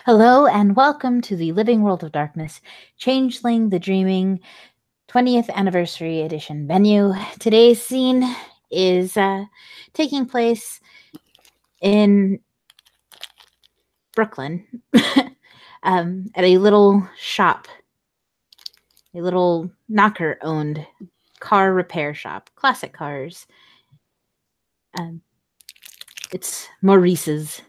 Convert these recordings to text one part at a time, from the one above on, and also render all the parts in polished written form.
Hello and welcome to the Living World of Darkness, Changeling the Dreaming 20th Anniversary Edition venue. Today's scene is taking place in Brooklyn at a little shop, a little knocker-owned car repair shop, classic cars. It's Maurice's.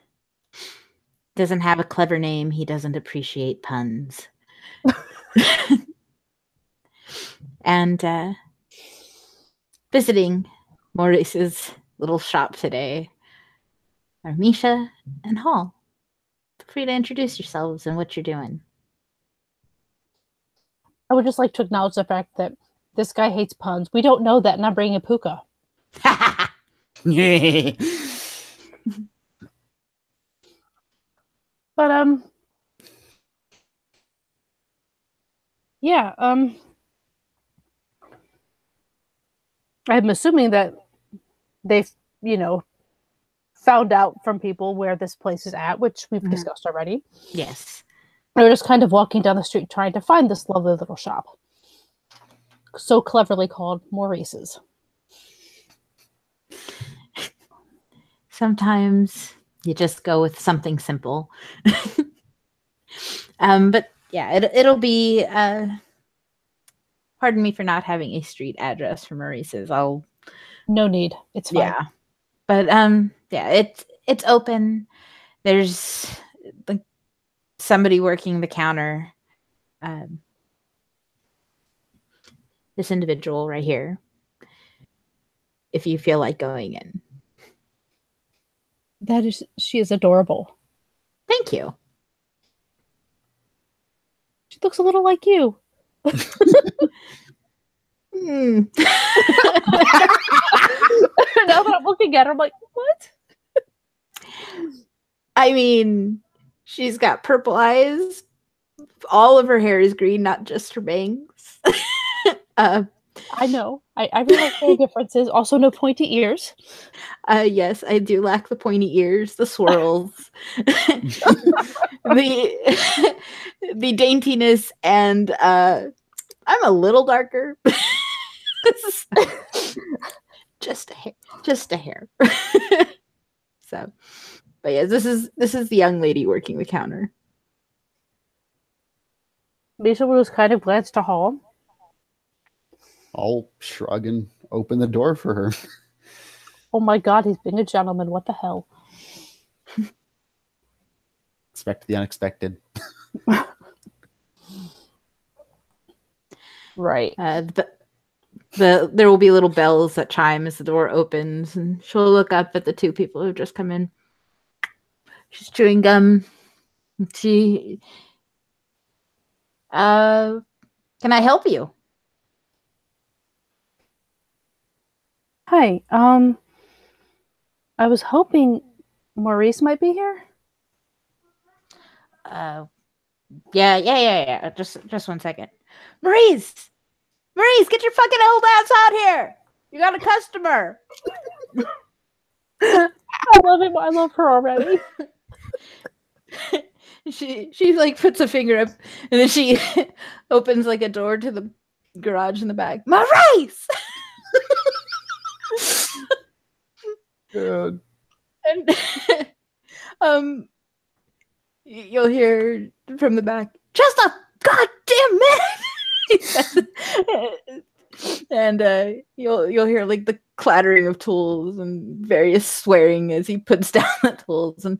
Doesn't have a clever name. He doesn't appreciate puns. And visiting Maurice's little shop today are Misha and Hall. Feel free to introduce yourselves and what you're doing. I would just like to acknowledge the fact that this guy hates puns. We don't know that, and I'm bringing a puka. But yeah, I'm assuming that they've, found out from people where this place is at, which we've discussed already. Yes. We're just kind of walking down the street trying to find this lovely little shop. So cleverly called Maurice's. Sometimes you just go with something simple. But yeah, it'll be pardon me for not having a street address for Maurice's. No need. It's fine. Yeah. But yeah, it's open. There's like somebody working the counter. This individual right here. If you feel like going in. She is adorable. Thank you. She looks a little like you. Now that I'm looking at her, I'm like, what? I mean, she's got purple eyes. All of her hair is green, not just her bangs. I know. I realize the differences. Also, no pointy ears. Yes, I do lack the pointy ears, the swirls, the daintiness, and I'm a little darker. Just a hair. So, but yeah, this is the young lady working the counter. Misha will just kind of glance to Hall. I'll shrug and open the door for her. Oh my god, he's being a gentleman. What the hell? Expect the unexpected. Right. There will be little bells that chime as the door opens, and she'll look up at the two people who've just come in. She's chewing gum. Can I help you? Hi. I was hoping Maurice might be here. Yeah. Just 1 second. Maurice, get your fucking old ass out here. You got a customer. I love him. I love her already. She like puts a finger up, and then she opens like a door to the garage in the back. Maurice. Good. And you'll hear from the back, just a goddamn minute. And you'll hear like the clattering of tools and various swearing as he puts down the tools, and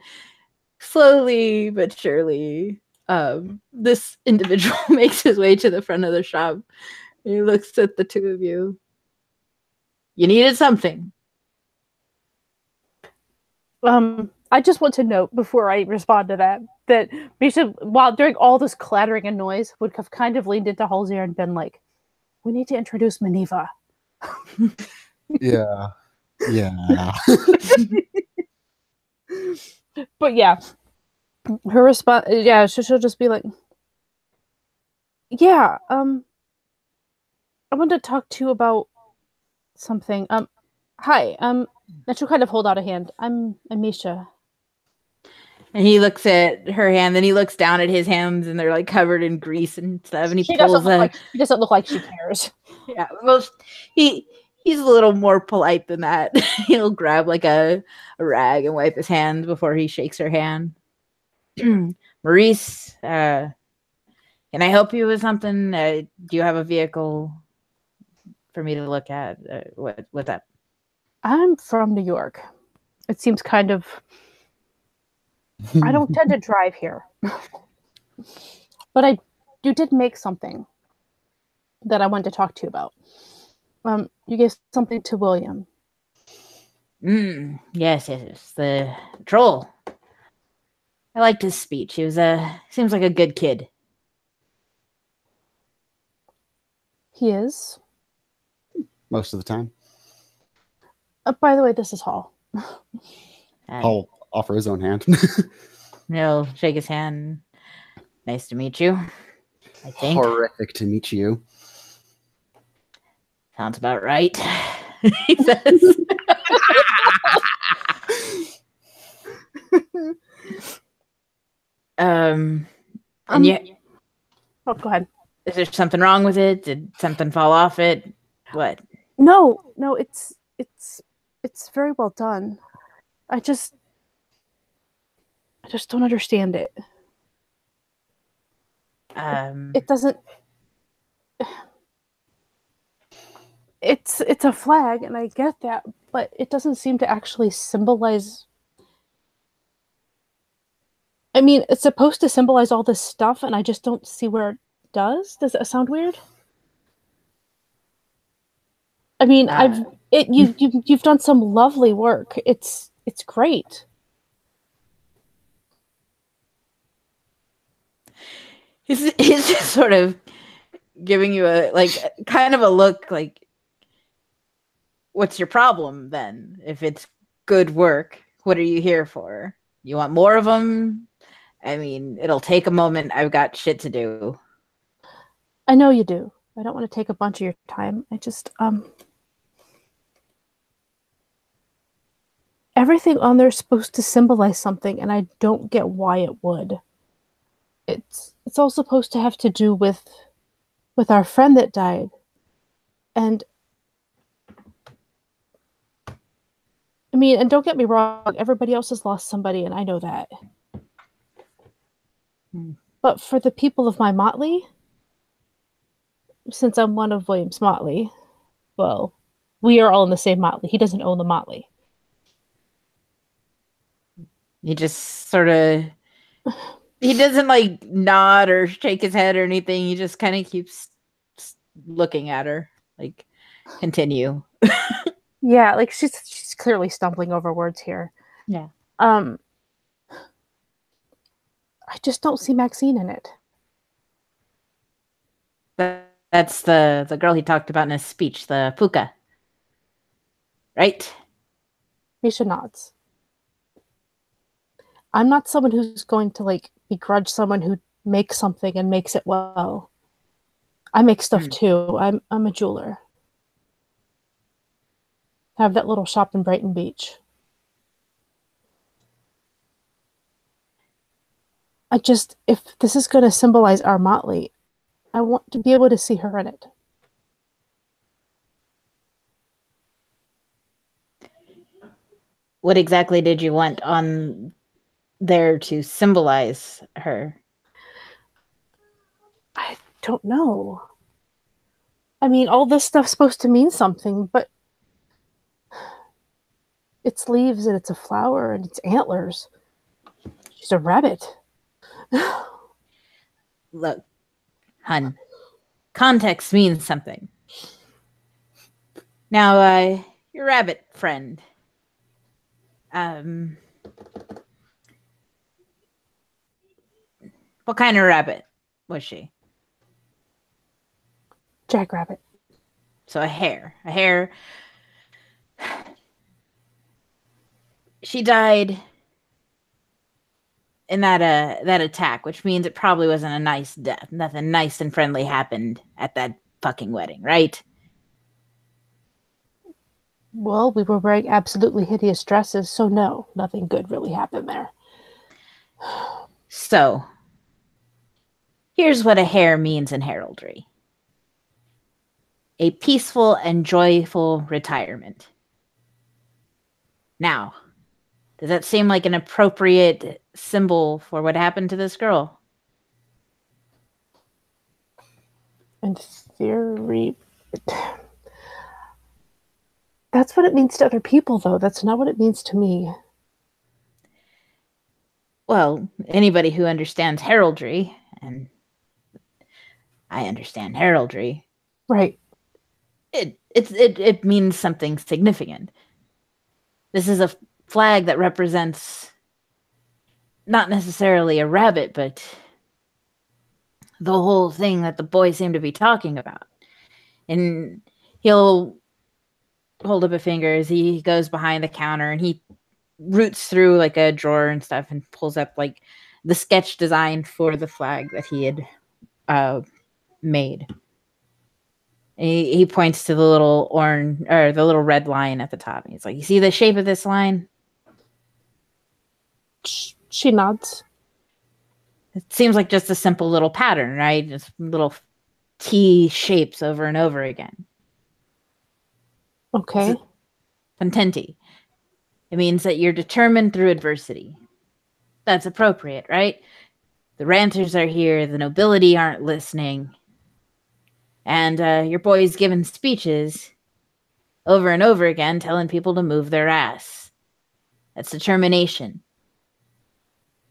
slowly but surely this individual makes his way to the front of the shop. He looks at the two of you. You needed something. I just want to note before I respond to that Misha, while during all this clattering and noise, would have kind of leaned into Hall's ear and been like, "We need to introduce Maniva." Yeah. But yeah, her response, yeah, she'll just be like, "Yeah, I wanted to talk to you about something. Hi, and she'll kind of hold out a hand. I'm Misha." And he looks at her hand, then he looks down at his hands, and they're like covered in grease and stuff. And he She pulls she doesn't look like she cares. Yeah, well, he's a little more polite than that. He'll grab like a rag and wipe his hands before he shakes her hand. Maurice, can I help you with something? Do you have a vehicle for me to look at? What's that? I'm from New York. It seems kind of. I don't tend to drive here, but you did make something that I wanted to talk to you about. You gave something to William. Yes, the troll. I liked his speech. He was seems like a good kid. He is. Most of the time. By the way, this is Hall. I'll offer his own hand. He'll shake his hand. Nice to meet you. I think. Horrific to meet you. Sounds about right. He says. And yeah. Oh, go ahead. Is there something wrong with it? Did something fall off it? What? No, it's very well done. I just don't understand it. It doesn't. It's a flag, and I get that, but it doesn't seem to actually symbolize. I mean, it's supposed to symbolize all this stuff, and I just don't see where it does. Does that sound weird? I mean, you've done some lovely work. It's great. He's just sort of giving you a kind of a look like, what's your problem then? If it's good work, what are you here for? You want more of them? I mean, it'll take a moment. I've got shit to do. I know you do. I don't want to take a bunch of your time. I just everything on there is supposed to symbolize something, and I don't get why it would. It's all supposed to have to do with our friend that died. And I mean, and don't get me wrong, everybody else has lost somebody, and I know that. But for the people of my motley, since I'm one of William's motley, well, we are all in the same motley. He doesn't own the motley. He just sort of... He doesn't like nod or shake his head or anything. He just kind of keeps looking at her. Like, continue. Yeah, like she's clearly stumbling over words here. Yeah. I just don't see Maxine in it. That's the girl he talked about in his speech, the Puka. Right? Misha nods. I'm not someone who's going to like begrudge someone who makes something and makes it well. I make stuff too. I'm a jeweler. I have that little shop in Brighton Beach. If this is going to symbolize our motley, I want to be able to see her in it. What exactly did you want on there to symbolize her? I don't know. I mean, all this stuff's supposed to mean something, but it's leaves and it's a flower and it's antlers. She's a rabbit. Look, hun, context means something. Now, your rabbit friend. What kind of rabbit was she? Jackrabbit. So a hare. A hare. She died in that attack, which means it probably wasn't a nice death. Nothing nice and friendly happened at that fucking wedding, right? Well, we were wearing absolutely hideous dresses, so no, nothing good really happened there. So, here's what a hare means in heraldry. A peaceful and joyful retirement. Now, does that seem like an appropriate symbol for what happened to this girl? In theory, that's what it means to other people, though. That's not what it means to me. Well, anybody who understands heraldry, and I understand heraldry, Right. it means something significant. This is a flag that represents not necessarily a rabbit, but the whole thing that the boys seem to be talking about. And he'll hold up a finger as he goes behind the counter and he roots through like a drawer and stuff and pulls up like the sketch design for the flag that he had made. He points to the little orange or the little red line at the top. He's like, "You see the shape of this line?" She nods. It seems like just a simple little pattern, right? Just little T shapes over and over again. Okay. Contenti. It means that you're determined through adversity. That's appropriate, right? The ranters are here. The nobility aren't listening. And your boy's giving speeches over and over again, telling people to move their ass. That's determination.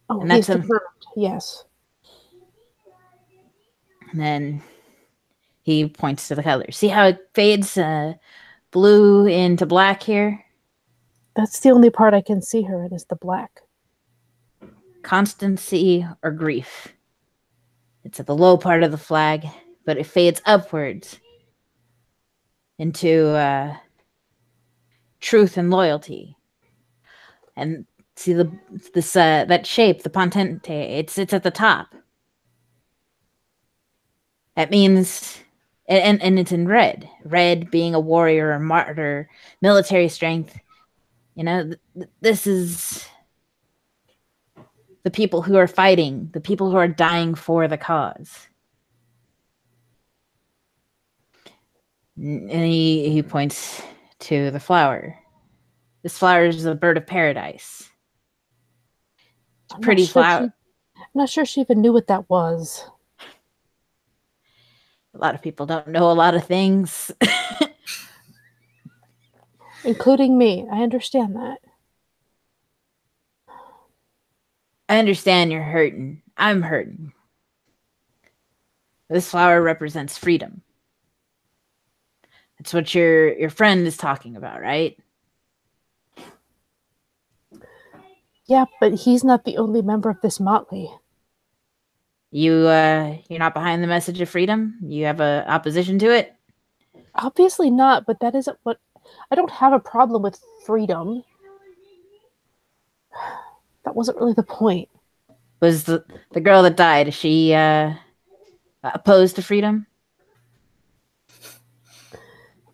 Oh, And he's that's determined. Yes. And then he points to the colors. See how it fades blue into black here? That's the only part I can see her in is the black. Constancy or grief. It's at the low part of the flag, but it fades upwards into truth and loyalty. And see that shape, the Pontente, it sits at the top. That means, and it's in red. Red being a warrior, a martyr, military strength. You know, this is the people who are fighting, the people who are dying for the cause. And he points to the flower. This flower is a bird of paradise. It's a pretty flower. I'm not sure she even knew what that was. A lot of people don't know a lot of things. Including me. I understand that. I understand you're hurting. I'm hurting. This flower represents freedom. That's what your friend is talking about, right? Yeah, but he's not the only member of this motley. You're not behind the message of freedom? You have a opposition to it? Obviously not, but that isn't what... I don't have a problem with freedom. That wasn't really the point. Was the girl that died, is she opposed to freedom?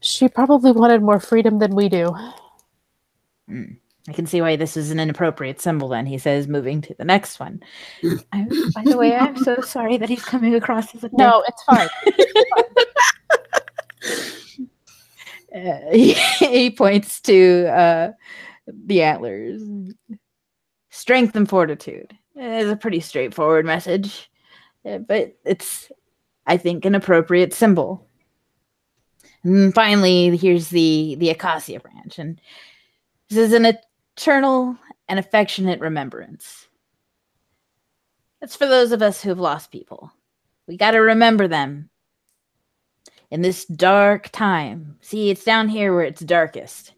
She probably wanted more freedom than we do. I can see why this is an inappropriate symbol then, he says, moving to the next one. By the way, I'm so sorry that he's coming across as a dick. No, it's fine. He points to the antlers. Strength and fortitude. It's a pretty straightforward message, but it's, I think, an appropriate symbol. And finally, here's the acacia branch, and this is an eternal and affectionate remembrance. It's for those of us who have lost people. We got to remember them in this dark time. See, it's down here where it's darkest.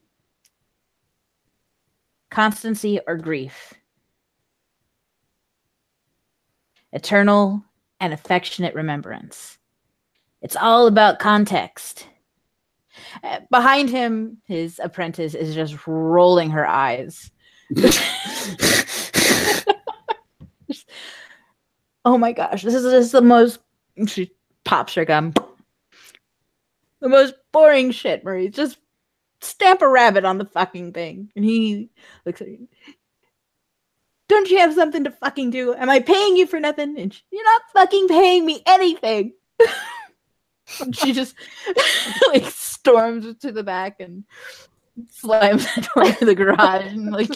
Constancy or grief. Eternal and affectionate remembrance. It's all about context. Behind him, his apprentice is just rolling her eyes. Oh my gosh, this is just the most... She pops her gum. The most boring shit, Marie. Just stamp a rabbit on the fucking thing. And he looks at you. Don't you have something to fucking do? Am I paying you for nothing? And you're not fucking paying me anything. And she just like storms to the back and slams the door to the garage and like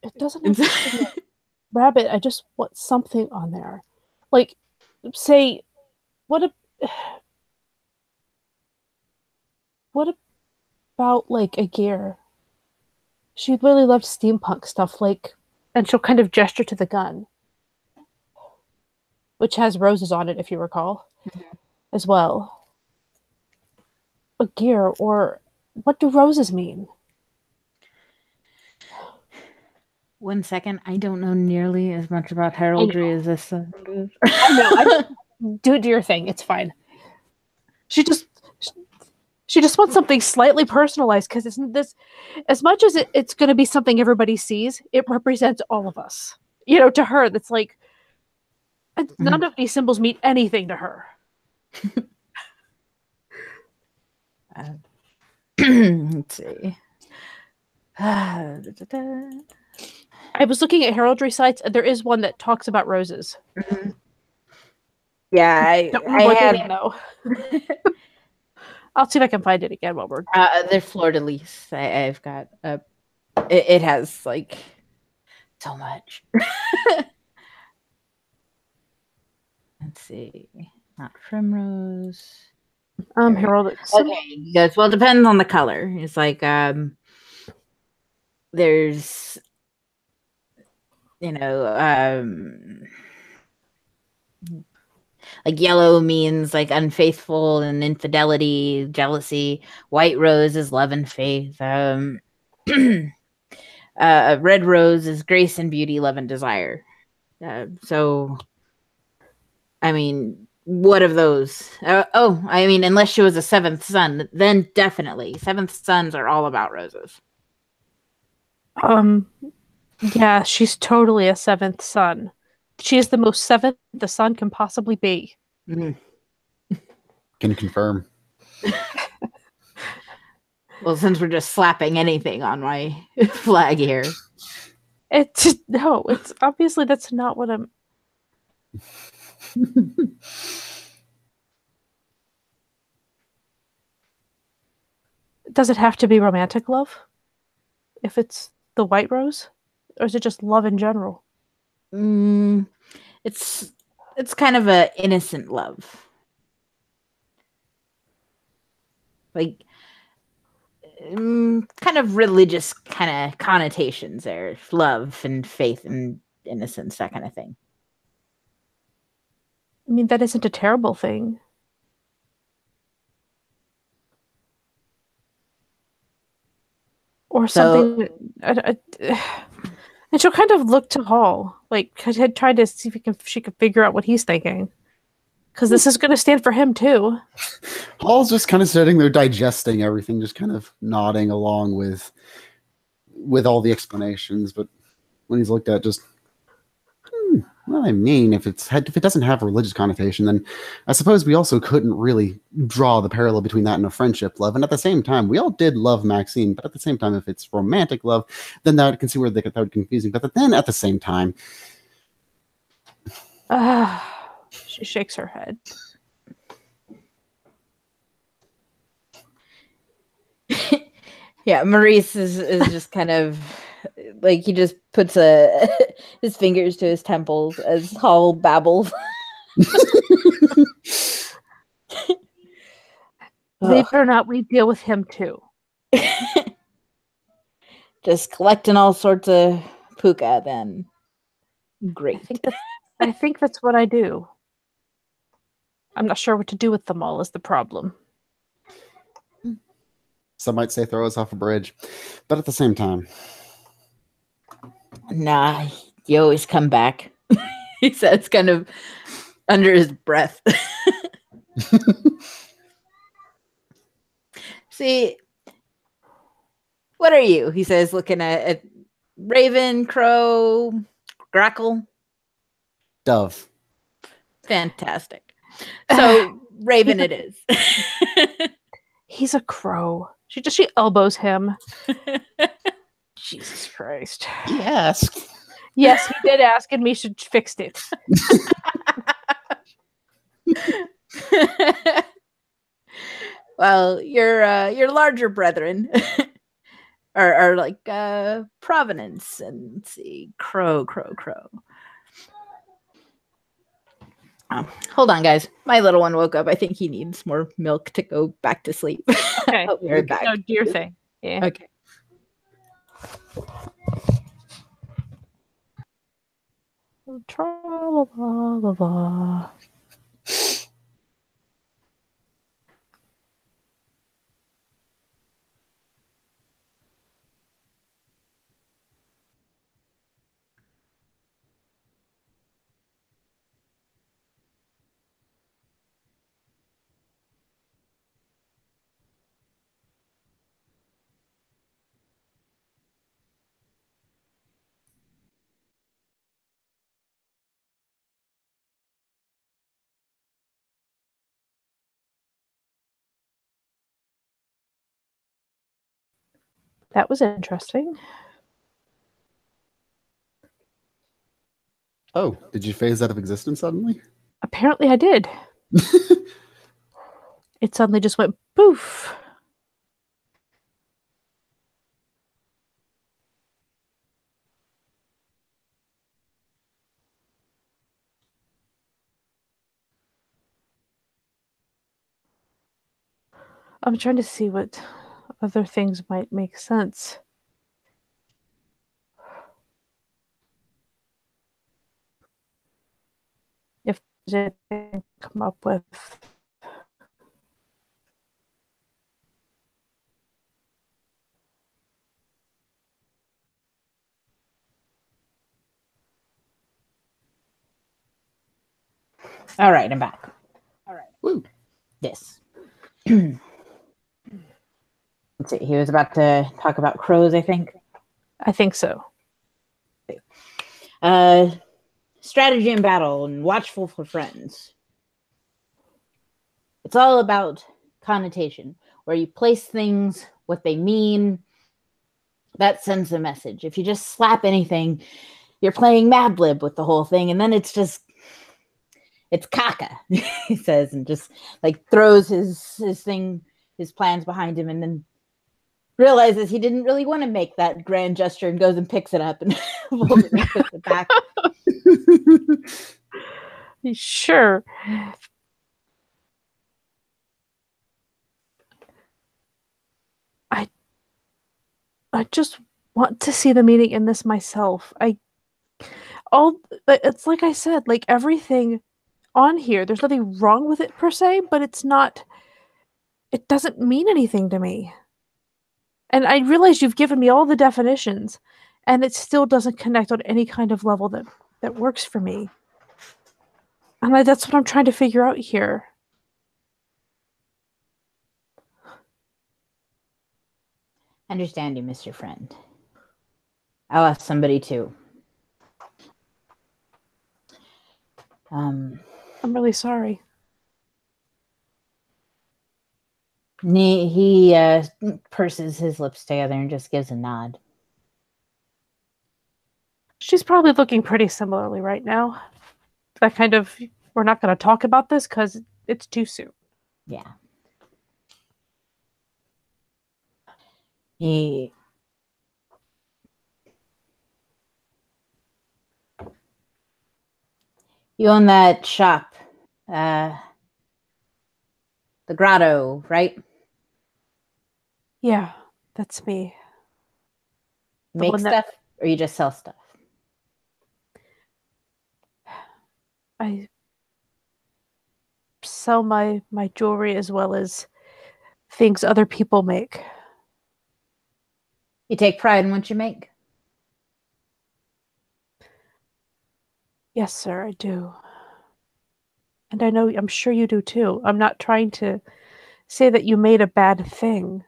it doesn't have to be a rabbit. I just want something on there. Like, say, what about like a gear? She really loved steampunk stuff, like, and she'll kind of gesture to the gun, which has roses on it, if you recall, as well. A gear, or what do roses mean? 1 second. I don't know nearly as much about heraldry as this. I know. Do your thing. It's fine. She just wants something slightly personalized because it's this. As much as it's going to be something everybody sees, it represents all of us. You know, to her, that's like none of these symbols mean anything to her. Let's see. I was looking at heraldry sites, and there is one that talks about roses. Yeah, I have. No. I'll see if I can find it again while we're. They're fleur de lis. I've got. It has like so much. Let's see. Not primrose. Heraldic. Okay, yes. Well, it depends on the color. It's like there's, like yellow means like unfaithful and infidelity, jealousy. White rose is love and faith. Red rose is grace and beauty, love and desire. So, I mean, what of those? I mean, unless she was a seventh son, then definitely seventh sons are all about roses. Yeah, she's totally a seventh son. She is the most seventh the son can possibly be. Can confirm. Well, since we're just slapping anything on my flag here. It's obviously that's not what I'm. Does it have to be romantic love? If it's the white rose? Or is it just love in general? It's kind of a innocent love. Like kind of religious kind of connotations there. Love and faith and innocence, that kind of thing. I mean, that isn't a terrible thing. Or something. And she'll kind of look to Hall, like had tried to see if she could figure out what he's thinking, because this is going to stand for him too. Hall's just kind of sitting there digesting everything, just kind of nodding along with all the explanations. But when he's looked at, just well, I mean, if it doesn't have a religious connotation, then I suppose we also couldn't really draw the parallel between that and a friendship love. And at the same time, we all did love Maxine, but at the same time, if it's romantic love, then that would see where that would be confusing. But then at the same time, she shakes her head. Yeah, Maurice is just kind of like he just puts his fingers to his temples as Hall babbles. Believe it or not, we deal with him too. Just collecting all sorts of puka then. Great. I think that's what I do. I'm not sure what to do with them all is the problem. Some might say throw us off a bridge, but at the same time, nah, you always come back. He says, kind of under his breath. See, what are you? He says, looking at Raven, Crow, Grackle. Dove. Fantastic. So Raven it is. He's a crow. She elbows him. Jesus Christ. He asked. Yes, he did ask, and Misha fixed it. Well, your larger brethren are like Provenance and let's see, Crow. Hold on, guys. My little one woke up. I think he needs more milk to go back to sleep. Okay. I'll be right back. No, do your thing. Yeah. Okay. Tra-la-la-la-la. That was interesting. Oh, did you phase out of existence suddenly? Apparently I did. It suddenly just went poof. I'm trying to see what other things might make sense. If there's anything to come up with. All right, I'm back. All right. Woo. This. Let's see. He was about to talk about crows, I think. I think so. Strategy in battle and watchful for friends. It's all about connotation, where you place things, what they mean. That sends a message. If you just slap anything, you're playing Mad Lib with the whole thing, and then it's caca, he says, and just like throws his plans behind him, and then realizes he didn't really want to make that grand gesture and goes and picks it up and folds it and puts it back. Sure. I just want to see the meaning in this myself. It's like I said, like everything on here, there's nothing wrong with it per se, but it doesn't mean anything to me. And I realize you've given me all the definitions, and it still doesn't connect on any kind of level that works for me. And that's what I'm trying to figure out here. Understand you, Mr. Friend. I'll ask somebody too. I'm really sorry. He purses his lips together and just gives a nod. She's probably looking pretty similarly right now. That kind of, we're not going to talk about this because it's too soon. Yeah. You own that shop, the grotto, right? Yeah, that's me. You make stuff, or you just sell stuff? I sell my jewelry as well as things other people make. You take pride in what you make? Yes, sir, I do. And I'm sure you do too. I'm not trying to say that you made a bad thing.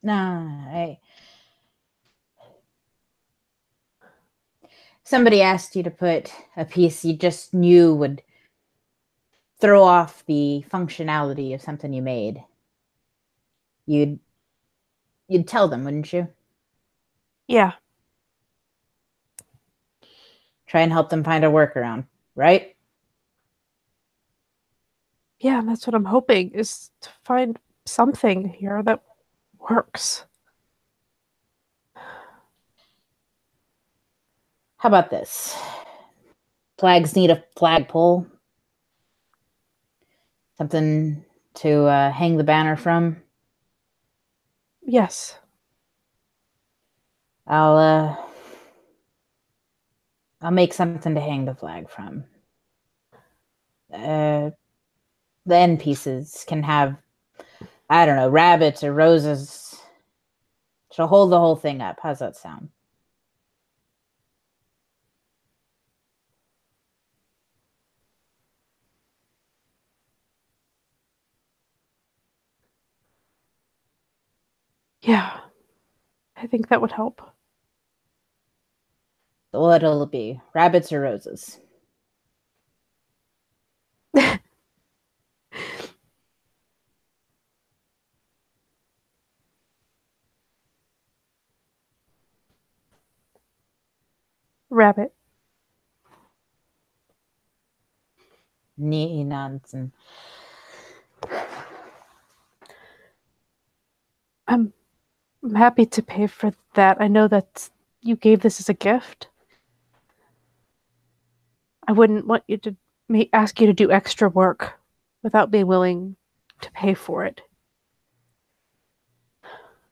No, somebody asked you to put a piece you just knew would throw off the functionality of something you made. you'd tell them, wouldn't you? Yeah. Try and help them find a workaround, right? Yeah, and that's what I'm hoping, is to find something here that works. How about this? Flags need a flagpole. Something to hang the banner from. Yes. I'll make something to hang the flag from. The end pieces can have, I don't know, rabbits or roses. She'll hold the whole thing up. How's that sound? Yeah. I think that would help. What'll it be? Rabbits or roses? Rabbit. Nonsense. I'm happy to pay for that. I know that you gave this as a gift. I wouldn't want you to ask you to do extra work without being willing to pay for it.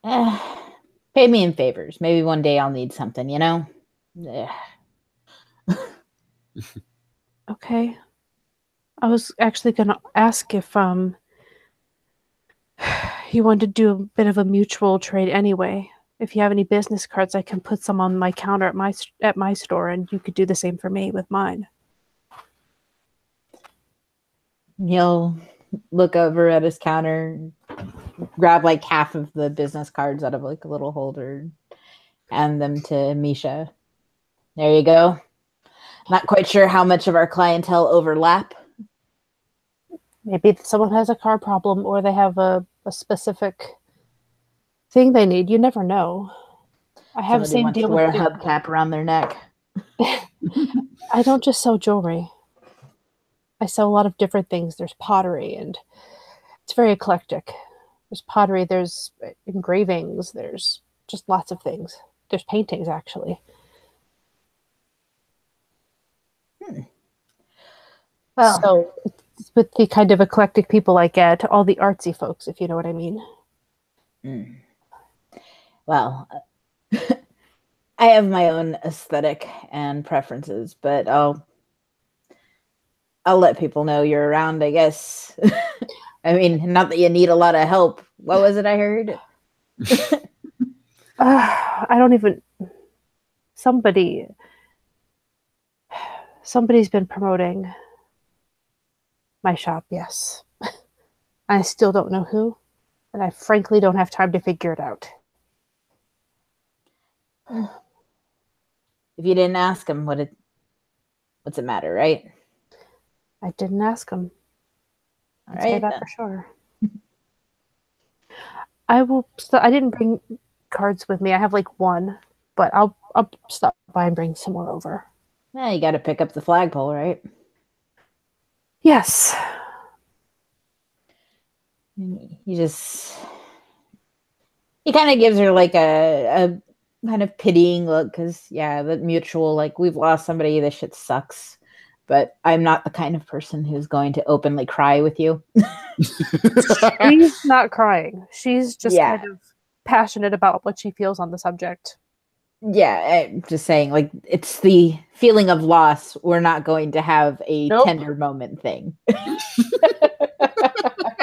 Pay me in favors. Maybe one day I'll need something, you know? Okay. I was actually going to ask if you wanted to do a bit of a mutual trade anyway. If you have any business cards, I can put some on my counter at my store, and you could do the same for me with mine. He'll look over at his counter, grab like half of the business cards out of like a little holder, hand them to Misha. There you go. Not quite sure how much of our clientele overlap. Maybe someone has a car problem, or they have a specific thing they need. You never know. I have the Somebody same wants deal to wear a with hubcap around their neck. I don't just sell jewelry. I sell a lot of different things. There's pottery, and it's very eclectic. There's pottery, there's engravings, there's just lots of things. There's paintings, actually. Well, So it's with the kind of eclectic people I get, all the artsy folks, if you know what I mean. Well, I have my own aesthetic and preferences, but I'll let people know you're around, I guess. I mean, not that you need a lot of help. What was it I heard? I don't even. Somebody's been promoting my shop, yes. I still don't know who, and I frankly don't have time to figure it out. If you didn't ask him, what's it matter, right? I didn't ask him. I'd say that for sure. I will. I didn't bring cards with me. I have like one, but I'll stop by and bring some more over. Yeah, you got to pick up the flagpole, right? Yes. He kind of gives her like a kind of pitying look, because yeah, the mutual, like, we've lost somebody, this shit sucks, but I'm not the kind of person who's going to openly cry with you. She's not crying. She's just kind of passionate about what she feels on the subject. Yeah, I'm just saying, like, it's the feeling of loss. We're not going to have a tender moment thing.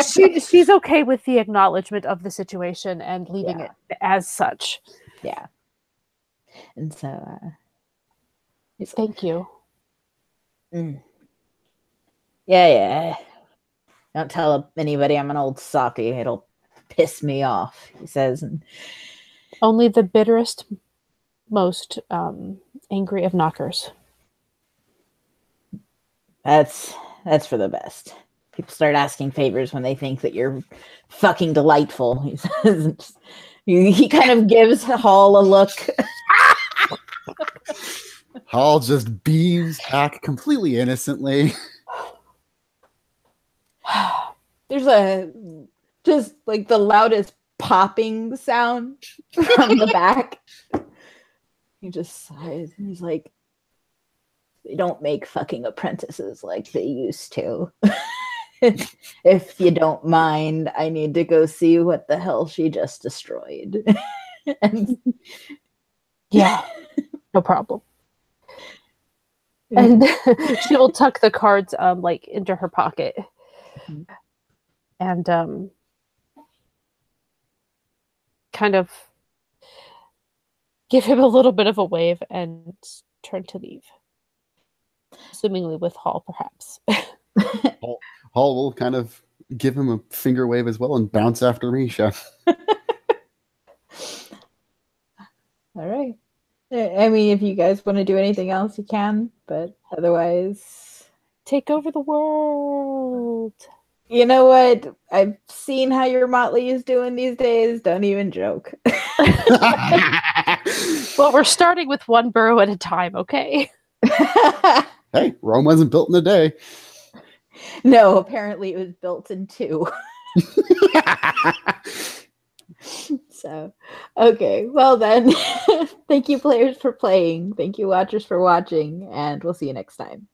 She's okay with the acknowledgement of the situation and leaving it as such. Yeah. And so, thank you. Yeah. Don't tell anybody I'm an old softy. It'll piss me off, he says. And only the bitterest, most angry of knockers. That's for the best. People start asking favors when they think that you're fucking delightful. He says, he kind of gives Hall a look. Hall just beams back completely innocently. There's just like the loudest popping sound from the back. He just sighs and he's like, they don't make fucking apprentices like they used to. If you don't mind, I need to go see what the hell she just destroyed. And Yeah, no problem. And she will tuck the cards like into her pocket. And kind of give him a little bit of a wave and turn to leave. Assumingly with Hall, perhaps. Hall will kind of give him a finger wave as well and bounce after Misha. All right. I mean, if you guys want to do anything else, you can, but otherwise, take over the world. You know what? I've seen how your Motley is doing these days. Don't even joke. Well, we're starting with one borough at a time, okay? Hey, Rome wasn't built in a day. No, apparently it was built in 2. So, okay. Well then, thank you players for playing. Thank you watchers for watching, and we'll see you next time.